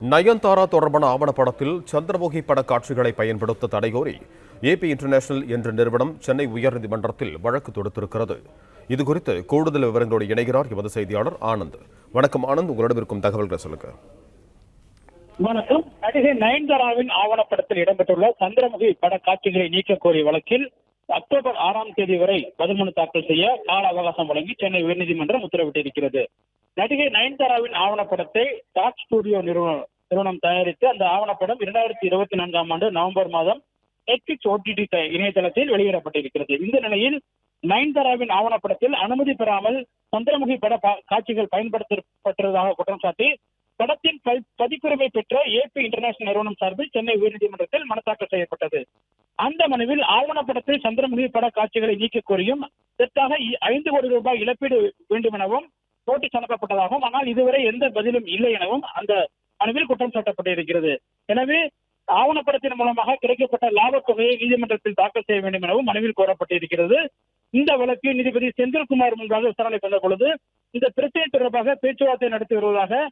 நயன்தாரா தொடர்பான ஆவணப்படத்தில் சந்திரமுகி பட காட்சிகளை பயன்படுத்த தடை கோரி ஏபி இன்டர்நேஷனல் என்ற நிறுவனம் சென்னை உயர்நீதிமன்றத்தில் வழக்கு தொடுத்திருக்கிறது. இதுகுறித்து கூடுதல் விவரங்களோடு இணைகிறார் எமது செய்தியாளர் ஆனந்த். வணக்கம் ஆனந்த், உங்களிடம் இருக்கும் தகவல்களை சொல்லுங்க. வணக்கம். நடிகை நயன்தாராவின் ஆவணப்படத்தில் இடம்பெற்றுள்ள சந்திரமுகி பட காட்சிகளை நீக்க கோரிய வழக்கில் அக்டோபர் 6ஆம் தேதி வரை பதில் மனு தாக்கல் செய்ய கால அவகாசம் வழங்கி சென்னை உயர்நீதிமன்றம் உத்தரவிட்டிருக்கிறது. நடிகை நயன்தாராவின் ஆவணப்படத்தை டாக் ஸ்டுடியோ நிறுவனம் தயாரித்து அந்த ஆவணப்படம் 2024ஆம் ஆண்டு நவம்பர் மாதம் நெட்ஃபிளிக்ஸ் OTT இணையதளத்தில் வெளியிடப்பட்டிருக்கிறது. இந்த நிலையில் நயன்தாராவின் ஆவணப்படத்தில் அனுமதி பெறாமல் சந்திரமுகி பட காட்சிகள் பயன்படுத்தப்பட்டதாக குற்றம் சாட்டி படத்தின் பதிப்புரிமை பெற்ற ஏபி இன்டர்நேஷனல் நிறுவனம் சார்பில் சென்னை உயர்நீதிமன்றத்தில் மனு தாக்கல் செய்யப்பட்டது. அந்த மனுவில் ஆவணப்படத்தில் சந்திரமுகி பட காட்சிகளை நீக்க கோரியும் இதற்காக 5 கோடி ரூபாய் இழப்பீடு வேண்டும் எனவும் நோட்டீஸ் அனுப்பப்பட்டதாகவும், ஆனால் இதுவரை எந்த பதிலும் இல்லை எனவும் அந்த மனுவில் குற்றம் சாட்டப்பட்டிருக்கிறது. எனவே ஆவணப்படத்தின் மூலமாக கிடைக்கப்பட்ட லாபத் தொகையை நீதிமன்றத்தில் தாக்கல் செய்ய வேண்டும் எனவும் மனுவில் கோரப்பட்டிருக்கிறது. இந்த வழக்கு நீதிபதி செந்தில்குமார் முன்பாக விசாரணை வந்த பொழுது இந்த பிரச்சனை தொடர்பாக பேச்சுவார்த்தை நடத்தி வருவதாக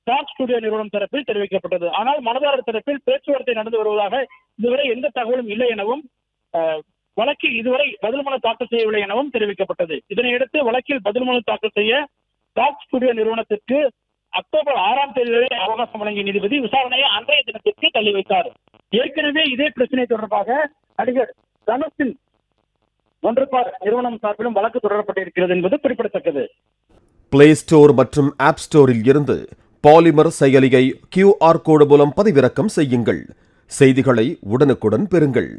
டாக் ஸ்டுடியோ நிறுவனம் தரப்பில் தெரிவிக்கப்பட்டது. ஆனால் மனுதாரர் தரப்பில் பேச்சுவார்த்தை நடந்து வருவதாக இதுவரை எந்த தகவலும் இல்லை எனவும் வழக்கில் இதுவரை பதில் மனு தாக்கல் செய்யவில்லை எனவும் தெரிவிக்கப்பட்டது. இதனையடுத்து வழக்கில் பதில் மனு தாக்கல் செய்ய டாக் ஸ்டுடியோ நிறுவனத்திற்கு அக்டோபர் 6ஆம் தேதி வரை அவகாசம் வழங்கிய நீதிபதி விசாரணையை அன்றைய தினத்திற்கு தள்ளி வைத்தார். ஏற்கனவே இதே பிரச்சனை தொடர்பாக நடிகர் தனுஷின் ஒன்றுபார் நிறுவனம் சார்பிலும் வழக்கு தொடரப்பட்டிருக்கிறது என்பது குறிப்பிடத்தக்கது. பிளே ஸ்டோர் மற்றும் ஆப் ஸ்டோரில் இருந்து பாலிமர் செயலியை QR கோடு மூலம் பதிவிறக்கம் செய்யுங்கள். செய்திகளை உடனுக்குடன் பெறுங்கள்.